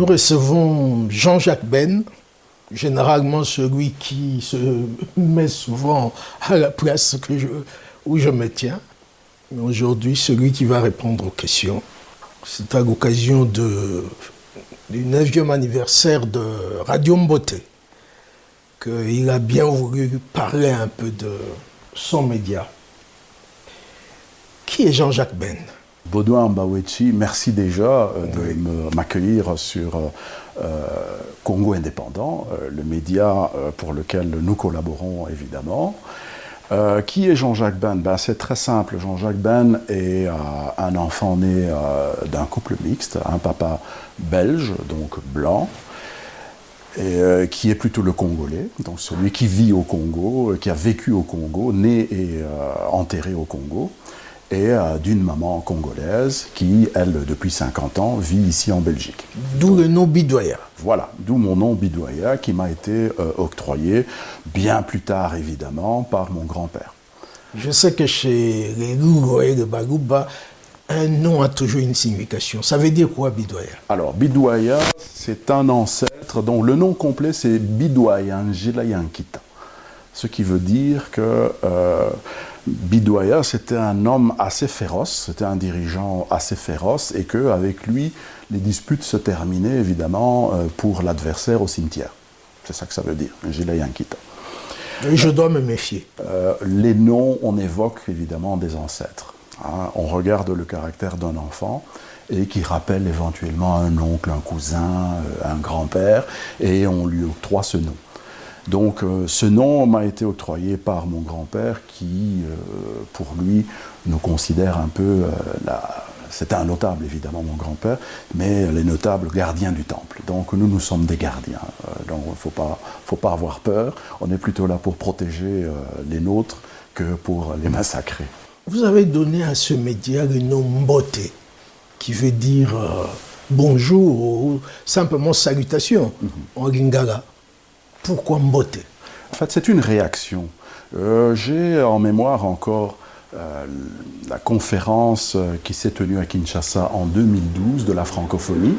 Nous recevons Jean-Jacques Ben, généralement celui qui se met souvent à la place où je me tiens. Mais aujourd'hui, celui qui va répondre aux questions. C'est à l'occasion du 9e anniversaire de Radio Mboté qu'il a bien voulu parler un peu de son média. Qui est Jean-Jacques Ben? Baudouin Mbawechi, merci déjà de m'accueillir sur Congo Indépendant, le média pour lequel nous collaborons évidemment. Qui est Jean-Jacques Ben? C'est très simple. Jean-Jacques Ben est un enfant né d'un couple mixte, un papa belge, donc blanc, et qui est plutôt le Congolais, donc celui qui vit au Congo, qui a vécu au Congo, né et enterré au Congo, et d'une maman congolaise qui, elle, depuis 50 ans, vit ici en Belgique. D'où le nom Bidoya. Voilà, d'où mon nom Bidoya, qui m'a été octroyé bien plus tard, évidemment, par mon grand-père. Je sais que chez les Lougo et les Bagouba, un nom a toujours une signification. Ça veut dire quoi, Bidoya? Alors, Bidoya, c'est un ancêtre dont le nom complet, c'est Bidoya Njelayankita. Ce qui veut dire que Bidoya, c'était un homme assez féroce, c'était un dirigeant assez féroce, et qu'avec lui, les disputes se terminaient évidemment pour l'adversaire au cimetière. C'est ça que ça veut dire, Njelayankita. Et je dois me méfier. Les noms, on évoque évidemment des ancêtres. Hein. On regarde le caractère d'un enfant et qui rappelle éventuellement un oncle, un cousin, un grand-père, et on lui octroie ce nom. Donc ce nom m'a été octroyé par mon grand-père qui, pour lui, nous considère un peu... C'était un notable, évidemment, mon grand-père, mais les notables gardiens du temple. Donc nous sommes des gardiens. Donc il ne faut pas avoir peur. On est plutôt là pour protéger les nôtres que pour les massacrer. Vous avez donné à ce média le nom Mboté, qui veut dire bonjour ou simplement salutation en lingala. Pourquoi Mboté? En fait, c'est une réaction. J'ai en mémoire encore la conférence qui s'est tenue à Kinshasa en 2012 de la francophonie.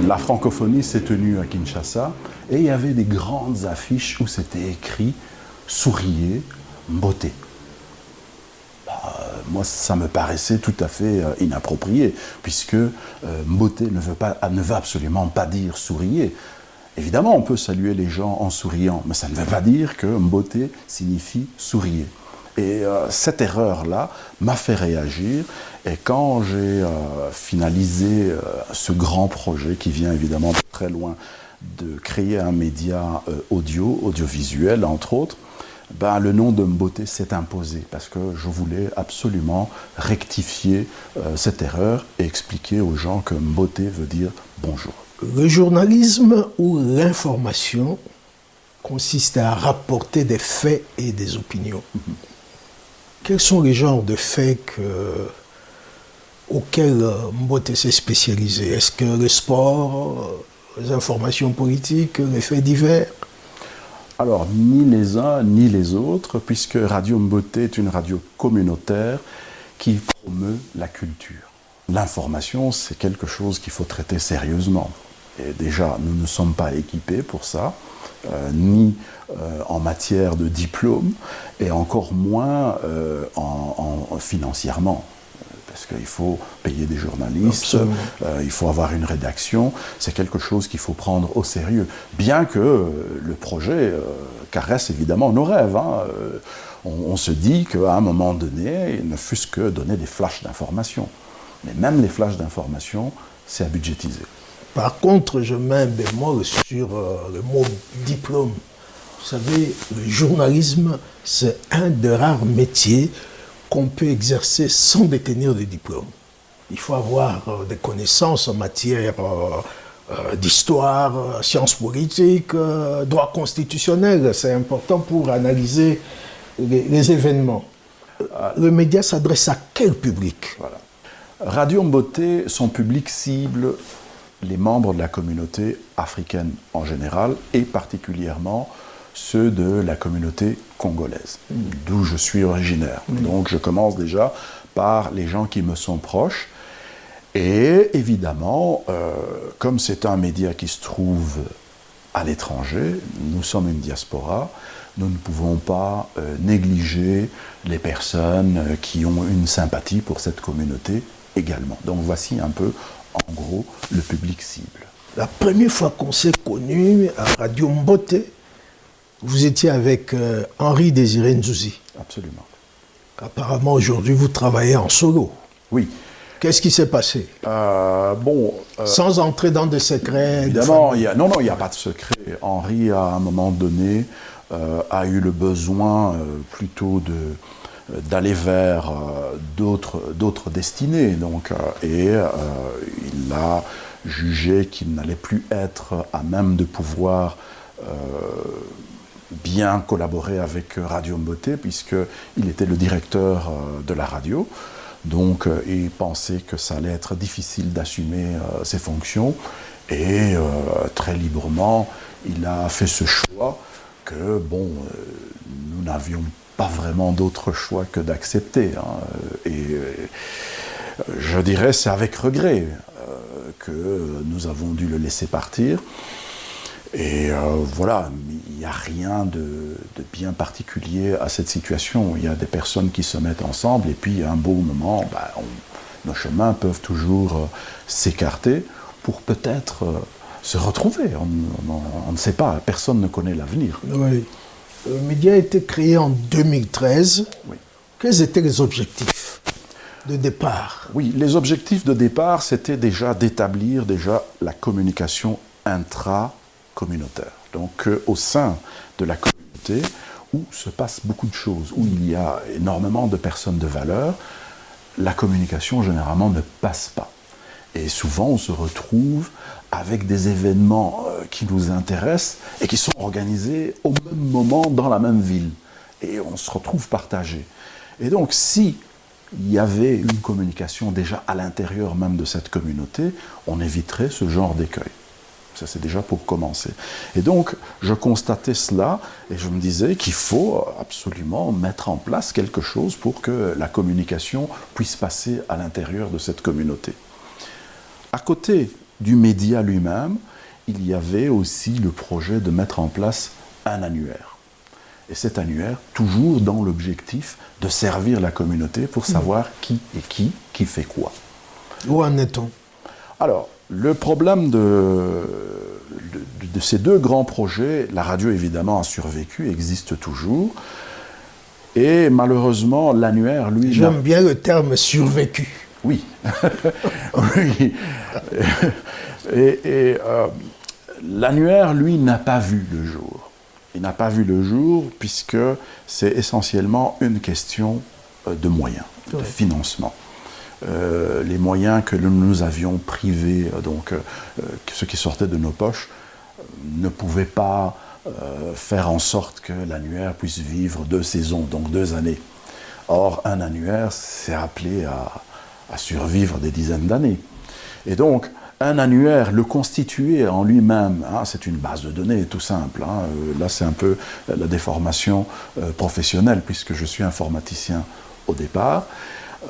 La francophonie s'est tenue à Kinshasa et il y avait des grandes affiches où c'était écrit « Souriez, Mboté ». Moi, ça me paraissait tout à fait inapproprié, puisque Mboté ne veut absolument pas dire « souriez ». Évidemment, on peut saluer les gens en souriant, mais ça ne veut pas dire que Mboté signifie souriez. Et cette erreur-là m'a fait réagir. Et quand j'ai finalisé ce grand projet qui vient évidemment de très loin, de créer un média audiovisuel entre autres, le nom de Mboté s'est imposé parce que je voulais absolument rectifier cette erreur et expliquer aux gens que Mboté veut dire bonjour. Le journalisme ou l'information consiste à rapporter des faits et des opinions. Quels sont les genres de faits auxquels Mboté s'est spécialisé? Est-ce que le sport, les informations politiques, les faits divers? Alors, ni les uns ni les autres, puisque Radio Mboté est une radio communautaire qui promeut la culture. L'information, c'est quelque chose qu'il faut traiter sérieusement. Et déjà, nous ne sommes pas équipés pour ça, ni en matière de diplôme, et encore moins financièrement. Parce qu'il faut payer des journalistes, il faut avoir une rédaction, c'est quelque chose qu'il faut prendre au sérieux. Bien que le projet caresse évidemment nos rêves. Hein. On se dit qu'à un moment donné, il ne fût-ce que donner des flashs d'information. Mais même les flashs d'information, c'est à budgétiser. Par contre, je mets un bémol sur le mot diplôme. Vous savez, le journalisme, c'est un des rares métiers qu'on peut exercer sans détenir de diplôme. Il faut avoir des connaissances en matière d'histoire, sciences politiques, droit constitutionnel. C'est important pour analyser les événements. Le média s'adresse à quel public? Voilà. Radio Mboté, son public cible les membres de la communauté africaine en général et particulièrement ceux de la communauté congolaise, d'où je suis originaire. Donc je commence déjà par les gens qui me sont proches. Et évidemment, comme c'est un média qui se trouve à l'étranger, nous sommes une diaspora, nous ne pouvons pas négliger les personnes qui ont une sympathie pour cette communauté également. Donc voici un peu, en gros, le public cible. La première fois qu'on s'est connus à Radio Mbote, vous étiez avec Henri Désiré Nzouzi. Absolument. Apparemment, aujourd'hui, vous travaillez en solo. Oui. Qu'est-ce qui s'est passé? Sans entrer dans des secrets. Évidemment, il n'y a pas de secret. Henri, à un moment donné, a eu le besoin plutôt d'aller vers d'autres destinées. Donc, il a jugé qu'il n'allait plus être à même de pouvoir bien collaborer avec Radio Mbote, puisqu'il était le directeur de la radio. Donc, il pensait que ça allait être difficile d'assumer ses fonctions. Et très librement, il a fait ce choix que, nous n'avions pas vraiment d'autre choix que d'accepter. Je dirais, c'est avec regret que nous avons dû le laisser partir. Et voilà, il n'y a rien de bien particulier à cette situation. Il y a des personnes qui se mettent ensemble et puis à un beau moment, nos chemins peuvent toujours s'écarter pour peut-être se retrouver. On ne sait pas, personne ne connaît l'avenir. Oui. Le média a été créé en 2013. Oui. Quels étaient les objectifs de départ? Oui, les objectifs de départ, c'était déjà d'établir la communication intra-communautaire. Donc au sein de la communauté, où se passe beaucoup de choses, où il y a énormément de personnes de valeur, la communication généralement ne passe pas. Et souvent on se retrouve avec des événements qui nous intéressent et qui sont organisés au même moment dans la même ville. Et on se retrouve partagé. Et donc si il y avait une communication déjà à l'intérieur même de cette communauté, on éviterait ce genre d'écueil. Ça, c'est déjà pour commencer. Et donc, je constatais cela et je me disais qu'il faut absolument mettre en place quelque chose pour que la communication puisse passer à l'intérieur de cette communauté. À côté du média lui-même, il y avait aussi le projet de mettre en place un annuaire. Et cet annuaire, toujours dans l'objectif de servir la communauté pour savoir qui est qui fait quoi. Où en est-on? Alors, le problème de ces deux grands projets, la radio évidemment a survécu, existe toujours, et malheureusement l'annuaire, lui... J'aime bien le terme survécu. Oui. Oui. Et l'annuaire, lui, n'a pas vu le jour. Il n'a pas vu le jour puisque c'est essentiellement une question de moyens, de financement. Les moyens que nous avions privés, donc ceux qui sortaient de nos poches, ne pouvaient pas faire en sorte que l'annuaire puisse vivre 2 saisons, donc 2 années. Or, un annuaire, c'est appelé à survivre des dizaines d'années. Et donc, un annuaire, le constituer en lui-même, c'est une base de données tout simple. Là, c'est un peu la déformation professionnelle, puisque je suis informaticien au départ.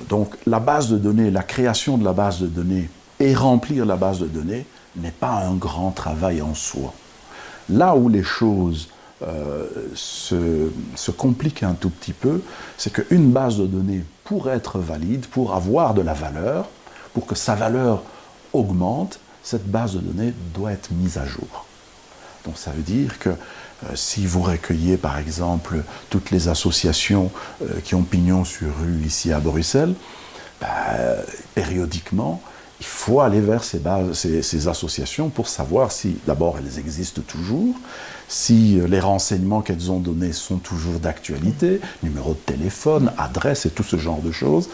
Donc, la base de données, la création de la base de données et remplir la base de données n'est pas un grand travail en soi. Là où les choses se compliquent un tout petit peu, c'est qu'une base de données, pour être valide, pour avoir de la valeur, pour que sa valeur augmente, cette base de données doit être mise à jour. Donc ça veut dire que si vous recueillez par exemple toutes les associations qui ont pignon sur rue ici à Bruxelles, périodiquement, il faut aller vers ces associations pour savoir si, d'abord, elles existent toujours, si les renseignements qu'elles ont donnés sont toujours d'actualité, numéro de téléphone, adresse et tout ce genre de choses.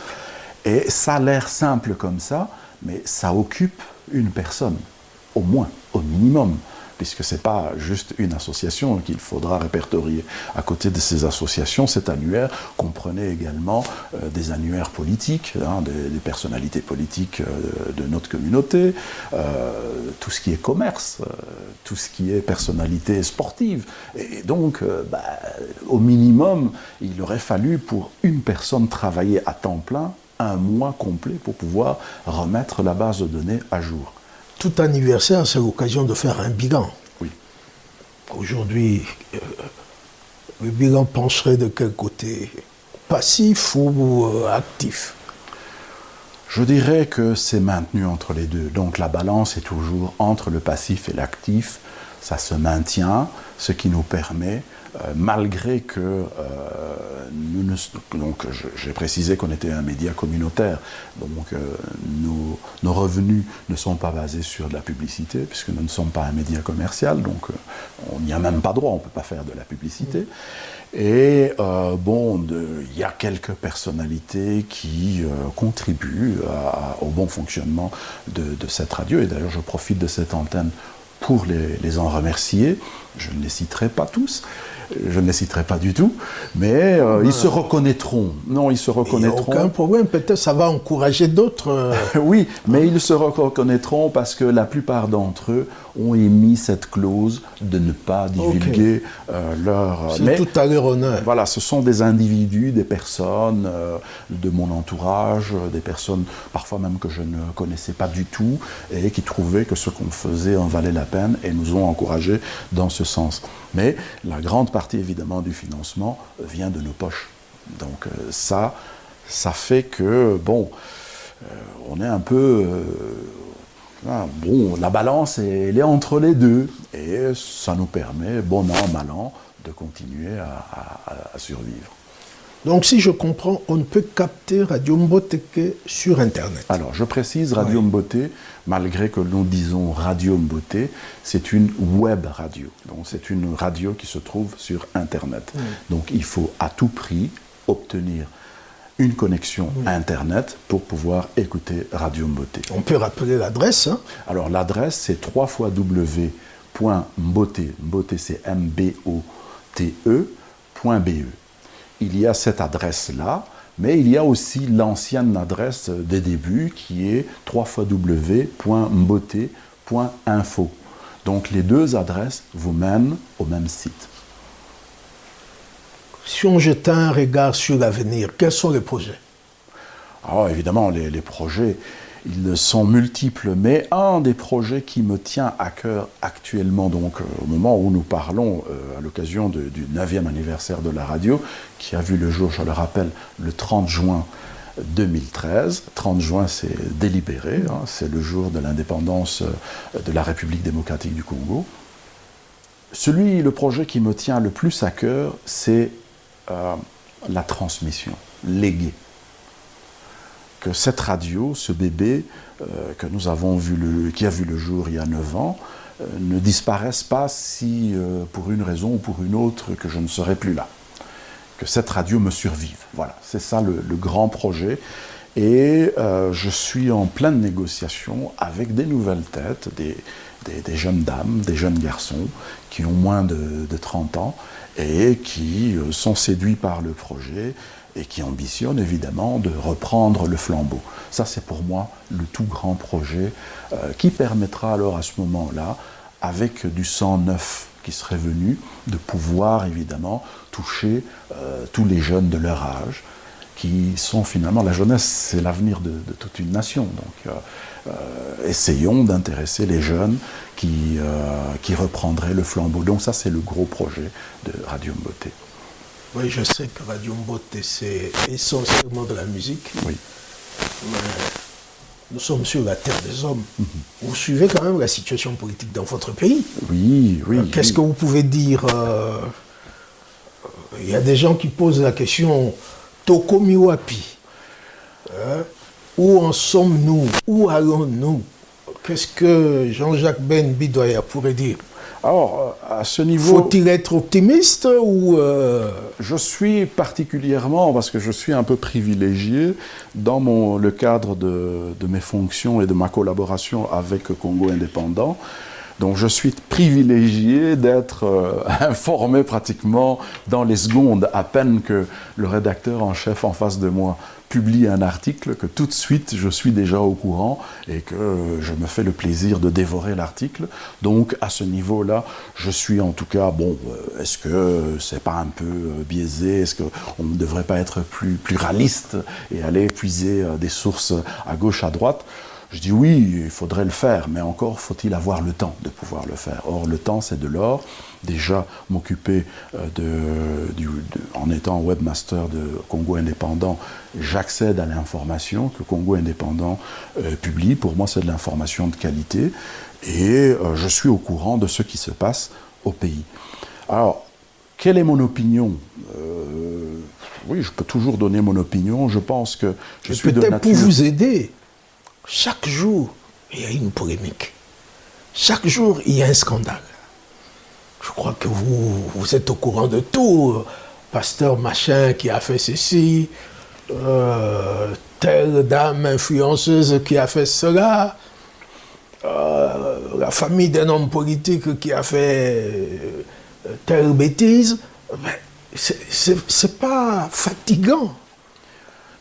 Et ça a l'air simple comme ça, mais ça occupe une personne, au moins, au minimum, puisque ce n'est pas juste une association qu'il faudra répertorier. À côté de ces associations, cet annuaire comprenait également des annuaires politiques, des personnalités politiques de notre communauté, tout ce qui est commerce, tout ce qui est personnalité sportive. Et donc, au minimum, il aurait fallu pour une personne travailler à temps plein un mois complet pour pouvoir remettre la base de données à jour. Tout anniversaire, c'est l'occasion de faire un bilan. Oui. Aujourd'hui, le bilan pencherait de quel côté? Passif ou actif? Je dirais que c'est maintenu entre les deux. Donc la balance est toujours entre le passif et l'actif. Ça se maintient, ce qui nous permet, malgré que j'ai précisé qu'on était un média communautaire, donc nos revenus ne sont pas basés sur de la publicité, puisque nous ne sommes pas un média commercial, donc on n'y a même pas droit, on ne peut pas faire de la publicité. Et il y a quelques personnalités qui contribuent au bon fonctionnement de cette radio, et d'ailleurs je profite de cette antenne pour les en remercier. Je ne les citerai pas tous, je ne les citerai pas du tout, mais ils se reconnaîtront. Non, ils se reconnaîtront. Il n'y a aucun problème, peut-être ça va encourager d'autres. Oui, mais ils se reconnaîtront parce que la plupart d'entre eux ont émis cette clause de ne pas divulguer leur... C'est tout à leur honneur. Voilà, ce sont des individus, des personnes de mon entourage, des personnes parfois même que je ne connaissais pas du tout et qui trouvaient que ce qu'on faisait en valait la peine et nous ont encouragés dans ce sens. Mais la grande partie évidemment du financement vient de nos poches. Donc ça fait que, on est un peu... la balance, elle est entre les deux. Et ça nous permet, bon an, mal an, de continuer à survivre. Donc si je comprends, on ne peut capter Radio Mbote que sur Internet. Alors, je précise, Radio Mbote, malgré que nous disons Radio Mbote, c'est une web radio. Donc c'est une radio qui se trouve sur Internet. Donc il faut à tout prix obtenir une connexion Internet pour pouvoir écouter Radio Mbote. On peut rappeler l'adresse. Alors l'adresse, c'est www.mbote, Mbote c'est MBOTE.be. Il y a cette adresse-là, mais il y a aussi l'ancienne adresse des débuts qui est www.mbote.info. Donc les deux adresses vous mènent au même site. Si on jette un regard sur l'avenir, quels sont les projets? Alors évidemment, les projets, ils sont multiples, mais un des projets qui me tient à cœur actuellement, donc au moment où nous parlons, à l'occasion du 9e anniversaire de la radio, qui a vu le jour, je le rappelle, le 30 juin 2013. 30 juin, c'est délibéré, c'est le jour de l'indépendance de la République démocratique du Congo. Le projet qui me tient le plus à cœur, c'est la transmission, léguer. Que cette radio, ce bébé que nous avons qui a vu le jour il y a 9 ans, ne disparaisse pas si, pour une raison ou pour une autre, que je ne serai plus là. Que cette radio me survive. Voilà, c'est ça le grand projet. Et je suis en pleine négociation avec des nouvelles têtes, des jeunes dames, des jeunes garçons qui ont moins de 30 ans et qui sont séduits par le projet et qui ambitionnent évidemment de reprendre le flambeau. Ça, c'est pour moi le tout grand projet qui permettra alors à ce moment-là, avec du sang neuf qui serait venu, de pouvoir évidemment toucher tous les jeunes de leur âge, qui sont finalement, la jeunesse, c'est l'avenir de toute une nation. Donc essayons d'intéresser les jeunes qui reprendraient le flambeau. Donc ça, c'est le gros projet de Radio Mbote. Oui, je sais que Radio Mbote, c'est essentiellement de la musique. Oui. Mais nous sommes sur la terre des hommes. Vous suivez quand même la situation politique dans votre pays. Oui. Qu'est-ce que vous pouvez dire? Il y a des gens qui posent la question, Toko Miwapi, où en sommes-nous? Où allons-nous? Qu'est-ce que Jean-Jacques Ben Bidoya pourrait dire? Alors, à ce niveau... Faut-il être optimiste ou... Je suis particulièrement, parce que je suis un peu privilégié, dans le cadre de mes fonctions et de ma collaboration avec Congo Indépendant. Donc je suis privilégié d'être informé pratiquement dans les secondes, à peine que le rédacteur en chef en face de moi publie un article, que tout de suite je suis déjà au courant et que je me fais le plaisir de dévorer l'article. Donc à ce niveau-là, je suis en tout cas, bon, est-ce que c'est pas un peu biaisé? Est-ce qu'on ne devrait pas être plus pluraliste et aller puiser des sources à gauche, à droite? Je dis oui, il faudrait le faire, mais encore faut-il avoir le temps de pouvoir le faire. Or, le temps, c'est de l'or. Déjà, m'occuper en étant webmaster de Congo Indépendant, j'accède à l'information que Congo Indépendant publie. Pour moi, c'est de l'information de qualité. Et je suis au courant de ce qui se passe au pays. Alors, quelle est mon opinion? Oui, je peux toujours donner mon opinion. Je pense que je suis de nature... Peut-être pour vous aider, chaque jour, il y a une polémique. Chaque jour, il y a un scandale. Je crois que vous êtes au courant de tout. Pasteur machin qui a fait ceci, telle dame influenceuse qui a fait cela, la famille d'un homme politique qui a fait telle bêtise. C'est pas fatigant.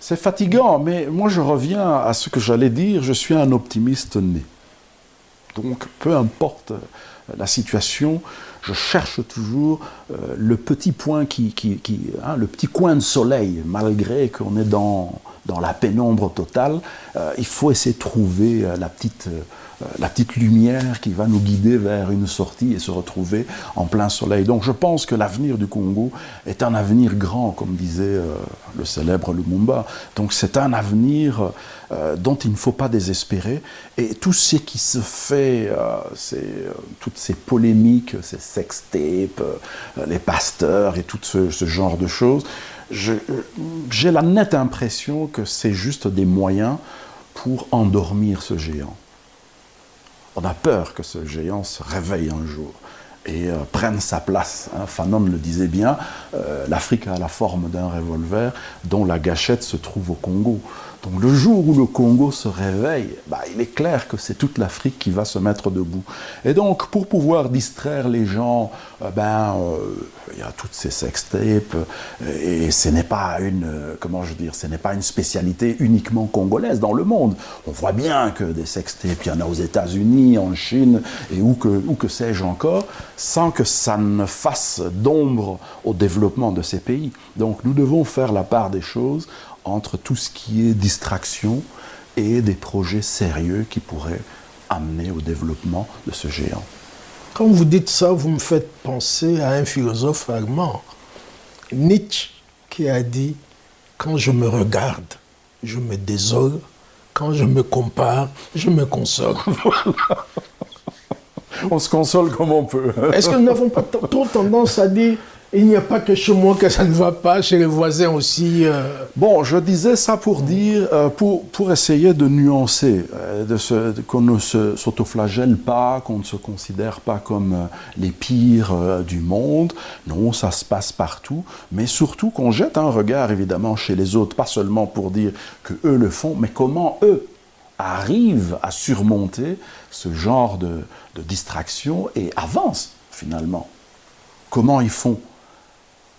C'est fatigant, mais moi je reviens à ce que j'allais dire, je suis un optimiste né. Donc peu importe la situation, je cherche toujours le petit point le petit coin de soleil, malgré qu'on est dans la pénombre totale. Il faut essayer de trouver la petite lumière qui va nous guider vers une sortie et se retrouver en plein soleil. Donc je pense que l'avenir du Congo est un avenir grand, comme disait le célèbre Lumumba. Donc c'est un avenir dont il ne faut pas désespérer. Et tout ce qui se fait, toutes ces polémiques, ces sextapes, les pasteurs et tout ce genre de choses, j'ai la nette impression que c'est juste des moyens pour endormir ce géant. On a peur que ce géant se réveille un jour et prenne sa place. Fanon le disait bien, l'Afrique a la forme d'un revolver dont la gâchette se trouve au Congo. Donc le jour où le Congo se réveille, il est clair que c'est toute l'Afrique qui va se mettre debout. Et donc pour pouvoir distraire les gens, il y a toutes ces sextapes et ce n'est pas ce n'est pas une spécialité uniquement congolaise dans le monde. On voit bien que des sextapes, il y en a aux États-Unis, en Chine et où que sais-je encore, sans que ça ne fasse d'ombre au développement de ces pays. Donc nous devons faire la part des choses entre tout ce qui est distraction et des projets sérieux qui pourraient amener au développement de ce géant. Quand vous dites ça, vous me faites penser à un philosophe allemand, Nietzsche, qui a dit « Quand je me regarde, je me désole. Quand je me compare, je me console. » On se console comme on peut. Est-ce que nous n'avons pas trop tendance à dire il n'y a pas que chez moi que ça ne va pas, chez les voisins aussi Bon, je disais ça pour dire, pour essayer de nuancer, qu'on ne s'autoflagelle pas, qu'on ne se considère pas comme les pires du monde. Non, ça se passe partout, mais surtout qu'on jette un regard évidemment chez les autres, pas seulement pour dire que eux le font, mais comment eux arrivent à surmonter ce genre de distraction et avancent finalement. Comment ils font?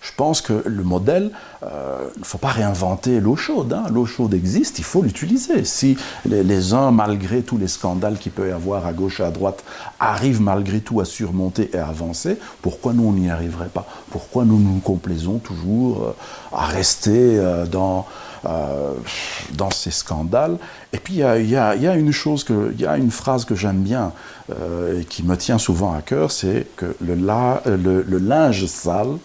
Je pense que le modèle, il ne faut pas réinventer l'eau chaude. L'eau chaude existe, il faut l'utiliser. Si les uns, malgré tous les scandales qu'il peut y avoir à gauche et à droite, arrivent malgré tout à surmonter et à avancer, pourquoi nous, on n'y arriverait pas? Pourquoi nous nous complaisons toujours à rester dans ces scandales? Et puis, il y a une phrase que j'aime bien et qui me tient souvent à cœur, c'est que le linge sale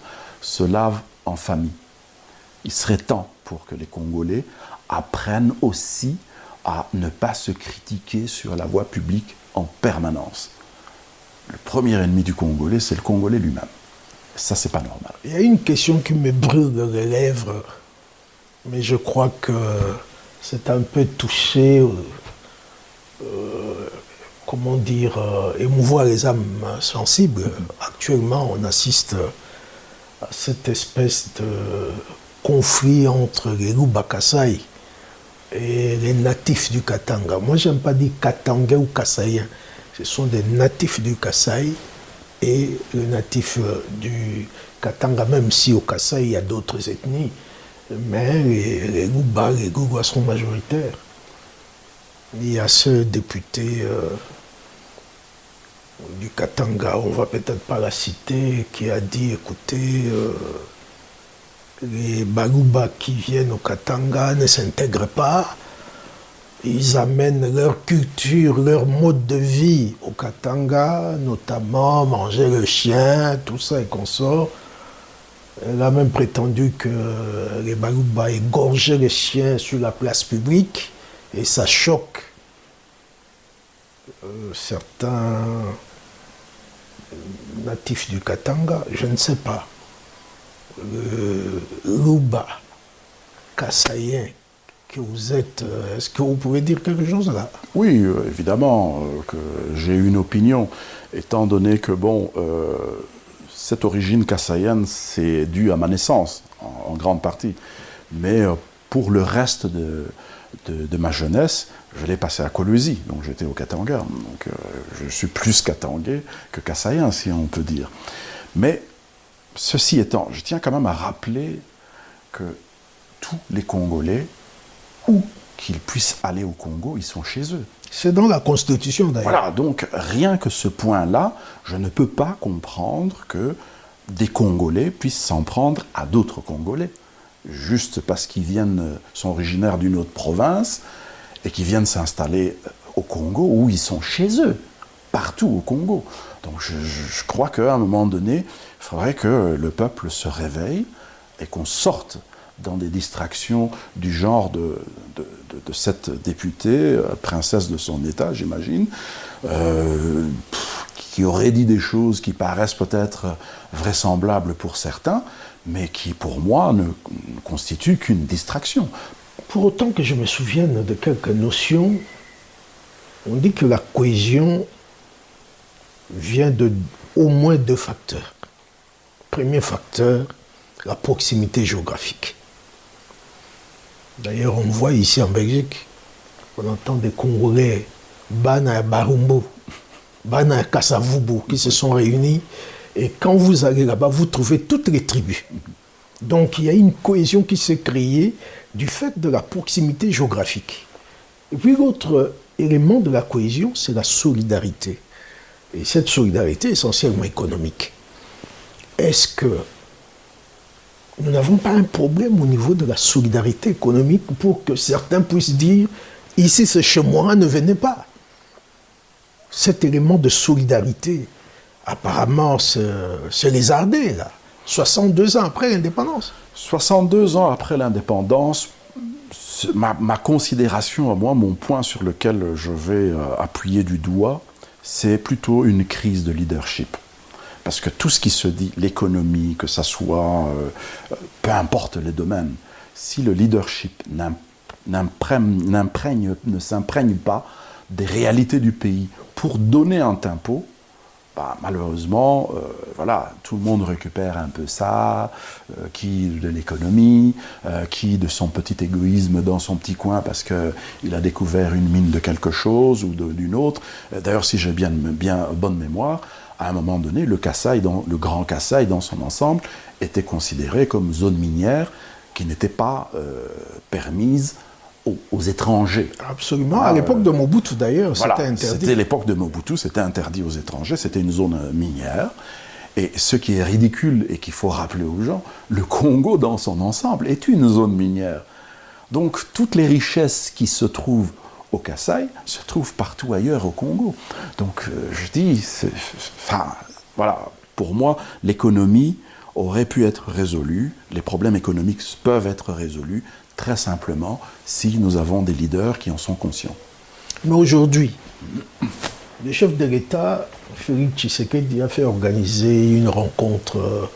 se lave en famille. Il serait temps pour que les Congolais apprennent aussi à ne pas se critiquer sur la voie publique en permanence. Le premier ennemi du Congolais, c'est le Congolais lui-même. Ça, c'est pas normal. Il y a une question qui me brûle les lèvres, mais je crois que c'est un peu touché, émouvoir les âmes sensibles. Actuellement, on assiste à cette espèce de conflit entre les Luba Kasaï et les natifs du Katanga. Moi, je n'aime pas dire Katangais ou Kasaïens. Ce sont des natifs du Kasaï et les natifs du Katanga, même si au Kasaï, il y a d'autres ethnies. mais les Louba sont majoritaires. Il y a ce député du Katanga, on ne va peut-être pas la citer, qui a dit, écoutez, les Baluba qui viennent au Katanga ne s'intègrent pas, ils amènent leur culture, leur mode de vie au Katanga, notamment manger le chien, tout ça et consorts. Elle a même prétendu que les Baluba égorgeaient les chiens sur la place publique et ça choque certains natifs du Katanga, je ne sais pas. Louba, Kassaïen, que vous êtes, est-ce que vous pouvez dire quelque chose là? Oui, évidemment, que j'ai une opinion, étant donné que, bon, cette origine kassaïenne, c'est dû à ma naissance, en grande partie. Mais pour le reste de ma jeunesse, je l'ai passé à Kolwezi, donc j'étais au Katanga. Donc je suis plus katangais que kassaïen, si on peut dire. Mais ceci étant, je tiens quand même à rappeler que tous les Congolais, où qu'ils puissent aller au Congo, ils sont chez eux. C'est dans la Constitution d'ailleurs. Voilà, donc rien que ce point-là, je ne peux pas comprendre que des Congolais puissent s'en prendre à d'autres Congolais, juste parce qu'ils sont originaires d'une autre province et qu'ils viennent s'installer au Congo où ils sont chez eux, partout au Congo. Donc je crois qu'à un moment donné, il faudrait que le peuple se réveille et qu'on sorte dans des distractions du genre de cette députée, princesse de son État, j'imagine, qui aurait dit des choses qui paraissent peut-être vraisemblables pour certains, mais qui, pour moi, ne constituent qu'une distraction. Pour autant que je me souvienne de quelques notions, on dit que la cohésion vient de au moins deux facteurs. Premier facteur, la proximité géographique. D'ailleurs, on voit ici en Belgique, on entend des Congolais, Bana et Barumbo, Bana et Kasavubu, qui se sont réunis. Et quand vous allez là-bas, vous trouvez toutes les tribus. Donc, il y a une cohésion qui s'est créée du fait de la proximité géographique. Et puis, l'autre élément de la cohésion, c'est la solidarité. Et cette solidarité est essentiellement économique. Est-ce que nous n'avons pas un problème au niveau de la solidarité économique pour que certains puissent dire « ici c'est chez moi, ne venez pas ». Cet élément de solidarité, apparemment, c'est lézardé, là. 62 ans après l'indépendance. 62 ans après l'indépendance, ma considération à moi, mon point sur lequel je vais appuyer du doigt, c'est plutôt une crise de leadership. Parce que tout ce qui se dit, l'économie, que ça soit, peu importe les domaines, si le leadership ne s'imprègne pas des réalités du pays pour donner un tempo, bah, malheureusement, voilà, tout le monde récupère un peu ça, qui de l'économie, qui de son petit égoïsme dans son petit coin parce qu'il a découvert une mine de quelque chose ou d'une autre. D'ailleurs, si j'ai bien bonne mémoire, à un moment donné, le Grand Kasaï dans son ensemble était considéré comme zone minière qui n'était pas permise aux étrangers. Absolument. À l'époque de Mobutu, d'ailleurs, voilà, c'était interdit. C'était l'époque de Mobutu, c'était interdit aux étrangers, c'était une zone minière. Et ce qui est ridicule et qu'il faut rappeler aux gens, le Congo dans son ensemble est une zone minière. Donc toutes les richesses qui se trouvent au Kasaï se trouvent partout ailleurs au Congo. Donc je dis, voilà, pour moi, l'économie aurait pu être résolue, les problèmes économiques peuvent être résolus très simplement si nous avons des leaders qui en sont conscients. Mais aujourd'hui, le chef de l'État, Félix Tshisekedi, a fait organiser une rencontre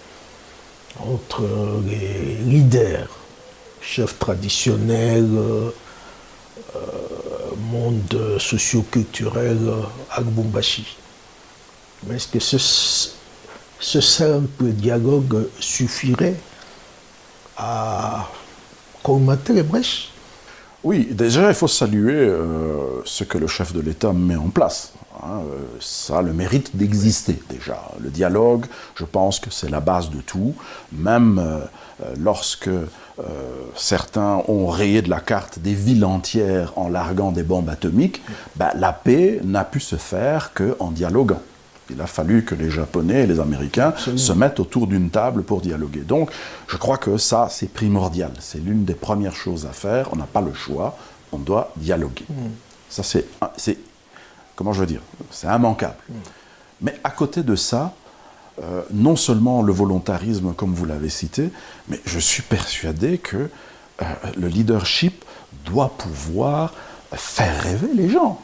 entre les leaders, chefs traditionnels, monde socio-culturel à Lubumbashi. Mais est-ce que ce simple dialogue suffirait à colmater les brèches? Oui, déjà, il faut saluer ce que le chef de l'État met en place. hein, ça a le mérite d'exister déjà. Le dialogue, je pense que c'est la base de tout, même lorsque certains ont rayé de la carte des villes entières en larguant des bombes atomiques, la paix n'a pu se faire qu'en dialoguant. Il a fallu que les Japonais et les Américains se mettent autour d'une table pour dialoguer. Donc, je crois que ça, c'est primordial. C'est l'une des premières choses à faire. On n'a pas le choix. On doit dialoguer. Ça, c'est comment je veux dire, c'est immanquable. Mais à côté de ça, non seulement le volontarisme, comme vous l'avez cité, mais je suis persuadé que le leadership doit pouvoir faire rêver les gens.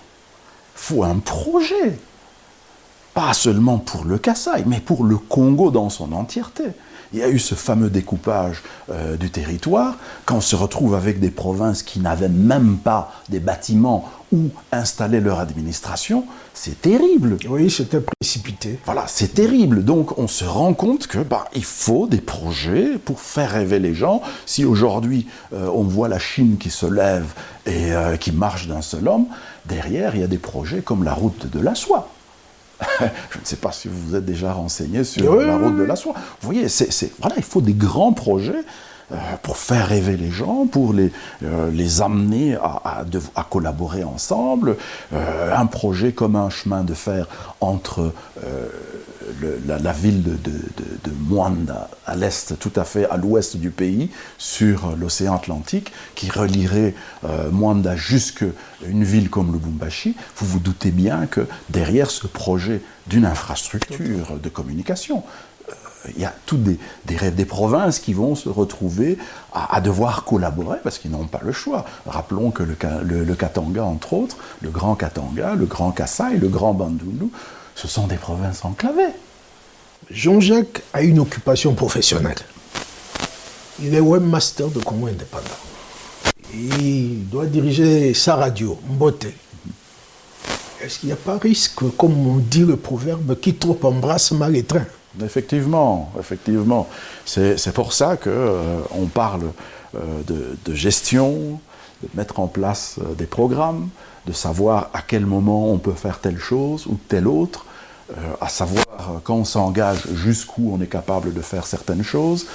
Il faut un projet. Pas seulement pour le Kasaï, mais pour le Congo dans son entièreté. Il y a eu ce fameux découpage du territoire, quand on se retrouve avec des provinces qui n'avaient même pas des bâtiments où installer leur administration, c'est terrible. Oui, c'était précipité. Voilà, c'est terrible. Donc on se rend compte que il faut des projets pour faire rêver les gens. Si aujourd'hui on voit la Chine qui se lève et qui marche d'un seul homme, derrière il y a des projets comme la route de la soie. Je ne sais pas si vous vous êtes déjà renseigné sur la route de la soie. Vous voyez, voilà, il faut des grands projets pour faire rêver les gens, pour les amener à collaborer ensemble. Un projet comme un chemin de fer entre la ville de Mwanda, à l'est, tout à fait à l'ouest du pays, sur l'océan Atlantique, qui relierait Mwanda jusqu'à une ville comme Lubumbashi. Vous vous doutez bien que derrière ce projet d'une infrastructure de communication, il y a toutes des provinces qui vont se retrouver à devoir collaborer parce qu'ils n'ont pas le choix. Rappelons que le Katanga, entre autres, le Grand Katanga, le Grand Kasaï, le Grand Bandundu, ce sont des provinces enclavées. Jean-Jacques a une occupation professionnelle. Il est webmaster de Congo Indépendant. Il doit diriger sa radio, Mbote. Est-ce qu'il n'y a pas risque, comme on dit le proverbe, qui trop embrasse mal étreint? Effectivement. C'est pour ça qu'on parle de gestion, de mettre en place des programmes, de savoir à quel moment on peut faire telle chose ou telle autre, à savoir quand on s'engage jusqu'où on est capable de faire certaines choses.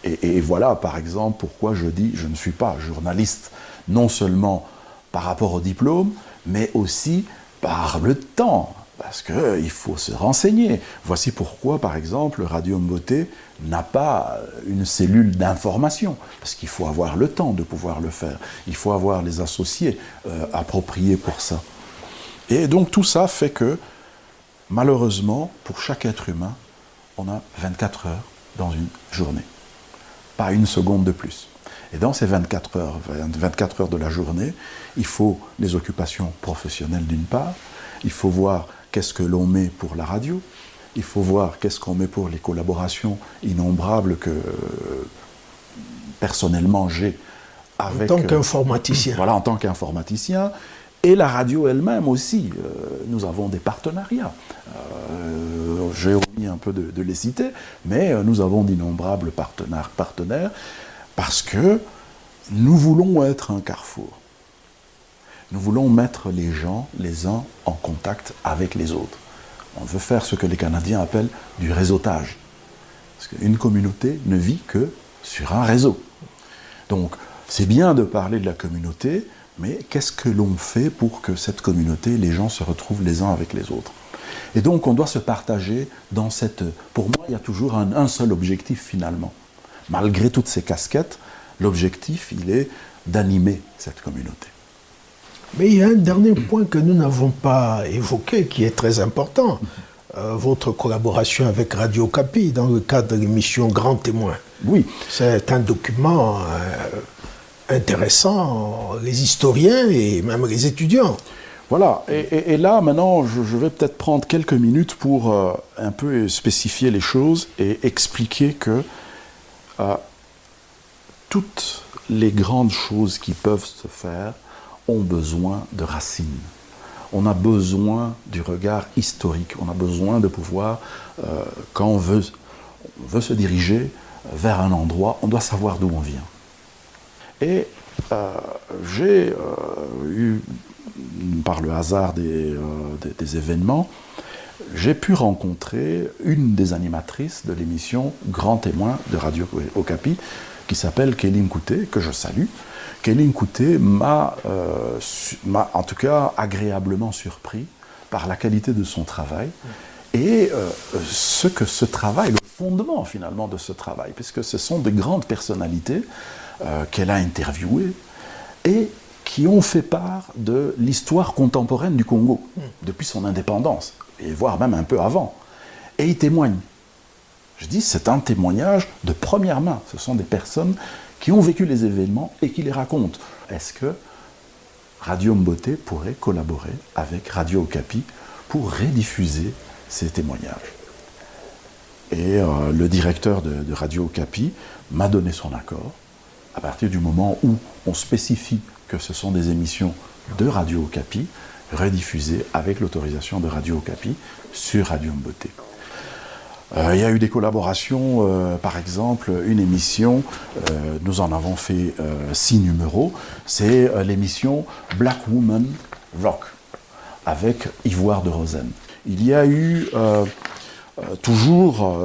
Et voilà, par exemple, pourquoi je dis je ne suis pas journaliste, non seulement par rapport au diplôme, mais aussi par le temps. Parce qu'il faut se renseigner. Voici pourquoi, par exemple, Radio Mbote n'a pas une cellule d'information. Parce qu'il faut avoir le temps de pouvoir le faire. Il faut avoir les associés appropriés pour ça. Et donc tout ça fait que, malheureusement, pour chaque être humain, on a 24 heures dans une journée. Pas une seconde de plus. Et dans ces 24 heures de la journée, il faut les occupations professionnelles d'une part, il faut voir qu'est-ce que l'on met pour la radio, il faut voir qu'est-ce qu'on met pour les collaborations innombrables que personnellement j'ai avec... En tant qu'informaticien. Voilà, en tant qu'informaticien. Et la radio elle-même aussi. Nous avons des partenariats. J'ai omis un peu de les citer, mais nous avons d'innombrables partenaires parce que nous voulons être un carrefour. Nous voulons mettre les gens, les uns, en contact avec les autres. On veut faire ce que les Canadiens appellent du réseautage. Parce qu'une communauté ne vit que sur un réseau. Donc, c'est bien de parler de la communauté, mais qu'est-ce que l'on fait pour que cette communauté, les gens se retrouvent les uns avec les autres? Et donc, on doit se partager dans cette... Pour moi, il y a toujours un seul objectif, finalement. Malgré toutes ces casquettes, l'objectif, il est d'animer cette communauté. Mais il y a un dernier point que nous n'avons pas évoqué, qui est très important. Votre collaboration avec Radio Okapi dans le cadre de l'émission Grand Témoin. Oui. C'est un document intéressant, les historiens et même les étudiants. Voilà, et là maintenant je vais peut-être prendre quelques minutes pour un peu spécifier les choses et expliquer que toutes les grandes choses qui peuvent se faire ont besoin de racines. On a besoin du regard historique, on a besoin de pouvoir, quand on veut se diriger vers un endroit, on doit savoir d'où on vient. Et j'ai eu une par le hasard des événements, j'ai pu rencontrer une des animatrices de l'émission Grand Témoin de Radio Okapi, qui s'appelle Kéline Kouté, que je salue. Kéline Kouté m'a en tout cas agréablement surpris par la qualité de son travail et ce travail, le fondement finalement de ce travail, puisque ce sont de grandes personnalités qu'elle a interviewées et qui ont fait part de l'histoire contemporaine du Congo, depuis son indépendance, et voire même un peu avant. Et ils témoignent. Je dis, c'est un témoignage de première main. Ce sont des personnes qui ont vécu les événements et qui les racontent. Est-ce que Radio Mboté pourrait collaborer avec Radio Okapi pour rediffuser ces témoignages? Et le directeur de Radio Okapi m'a donné son accord à partir du moment où on spécifie que ce sont des émissions de Radio Okapi rediffusées avec l'autorisation de Radio Okapi sur Radio Mboté. Il y a eu des collaborations, par exemple, une émission, nous en avons fait 6 numéros, c'est l'émission Black Woman Rock, avec Ivoire de Rosen. Il y a eu, toujours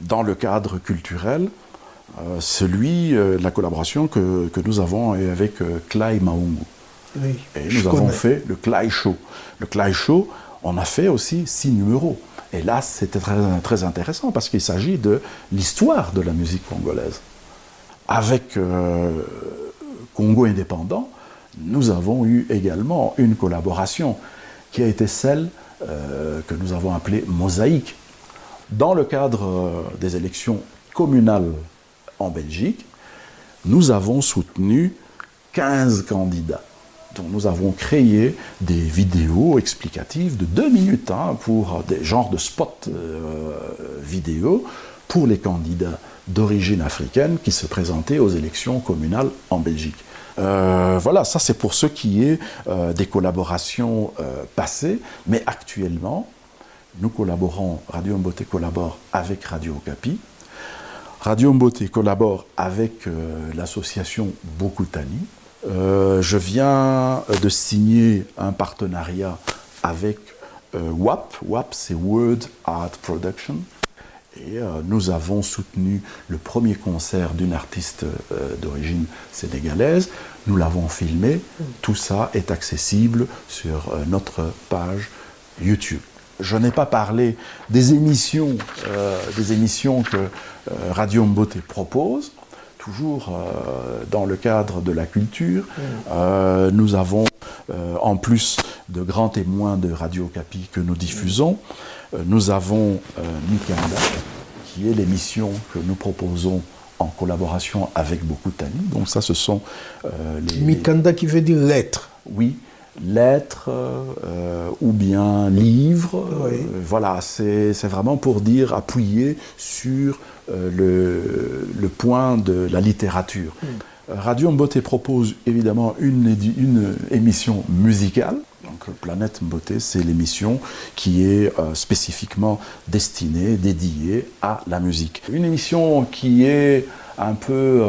dans le cadre culturel, la collaboration que nous avons avec Clay Maungu. Oui, et nous avons fait le Clay Show. Le Clay Show, on a fait aussi 6 numéros. Et là, c'était très, très intéressant parce qu'il s'agit de l'histoire de la musique congolaise. Avec Congo Indépendant, nous avons eu également une collaboration qui a été celle que nous avons appelée Mosaïque. Dans le cadre des élections communales en Belgique, nous avons soutenu 15 candidats. Donc nous avons créé des vidéos explicatives de 2 minutes pour des genres de spots vidéo pour les candidats d'origine africaine qui se présentaient aux élections communales en Belgique. Voilà, ça c'est pour ce qui est des collaborations passées, mais actuellement, nous collaborons, Radio Mboté collabore avec Radio Okapi. Radio Mboté collabore avec l'association Bokutani. Je viens de signer un partenariat avec WAP. WAP, c'est World Art Production. Et nous avons soutenu le premier concert d'une artiste d'origine sénégalaise. Nous l'avons filmé. Tout ça est accessible sur notre page YouTube. Je n'ai pas parlé des émissions que Radio Mboté propose. Toujours dans le cadre de la culture. Nous avons, en plus de grands témoins de Radio Okapi que nous diffusons, nous avons Mikanda, qui est l'émission que nous proposons en collaboration avec Bokutani. Donc ça, ce sont les... Mikanda qui veut dire lettre. Oui, lettres ou bien livres. Oui. Voilà, c'est vraiment pour dire, appuyer sur le point de la littérature. Radio Mboté propose évidemment une émission musicale. Donc Planète Mboté, c'est l'émission qui est spécifiquement destinée, dédiée à la musique. Une émission qui est un peu,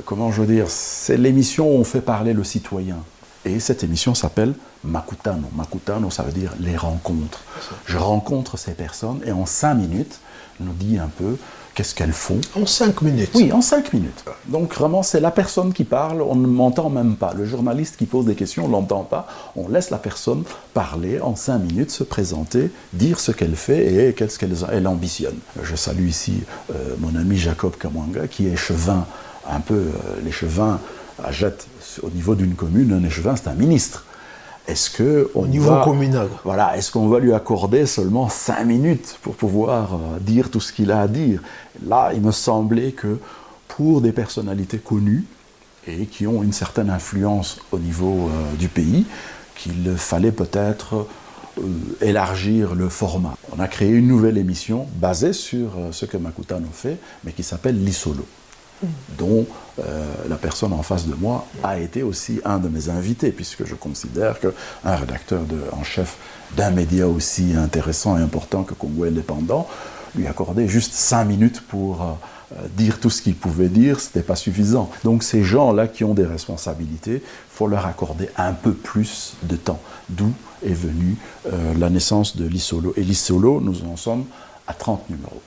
comment je veux dire, c'est l'émission où on fait parler le citoyen. Et cette émission s'appelle Makutano. Makutano, ça veut dire les rencontres. Je rencontre ces personnes et en 5 minutes, nous dit un peu qu'est-ce qu'elles font. En 5 minutes? Oui, en 5 minutes. Donc vraiment, c'est la personne qui parle, on ne m'entend même pas. Le journaliste qui pose des questions, on ne l'entend pas. On laisse la personne parler en 5 minutes, se présenter, dire ce qu'elle fait et qu'est-ce qu'elle ambitionne. Je salue ici mon ami Jacob Kamwanga, qui est échevin, un peu l'échevin à Jette, au niveau d'une commune. Un échevin, c'est un ministre. Est-ce que au niveau communal. Voilà, est-ce qu'on va lui accorder seulement 5 minutes pour pouvoir dire tout ce qu'il a à dire? Là, il me semblait que pour des personnalités connues et qui ont une certaine influence au niveau du pays, qu'il fallait peut-être élargir le format. On a créé une nouvelle émission basée sur ce que Makutano fait, mais qui s'appelle l'Isolo, dont la personne en face de moi a été aussi un de mes invités, puisque je considère qu'un rédacteur en chef d'un média aussi intéressant et important que Congo Indépendant, lui accorder juste 5 minutes pour dire tout ce qu'ils pouvaient dire, ce n'était pas suffisant. Donc ces gens-là qui ont des responsabilités, il faut leur accorder un peu plus de temps. D'où est venue la naissance de l'Isolo. Et l'Isolo, nous en sommes à 30 numéros.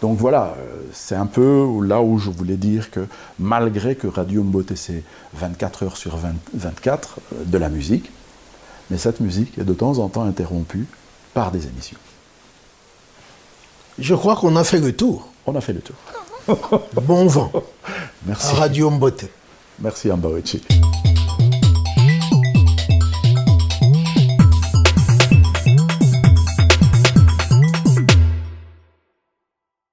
Donc voilà, c'est un peu là où je voulais dire que malgré que Radio Mbote c'est 24 heures sur 24 de la musique, mais cette musique est de temps en temps interrompue par des émissions. Je crois qu'on a fait le tour. On a fait le tour. Bon vent. Merci. À Radio Mbote. Merci Ambawechi.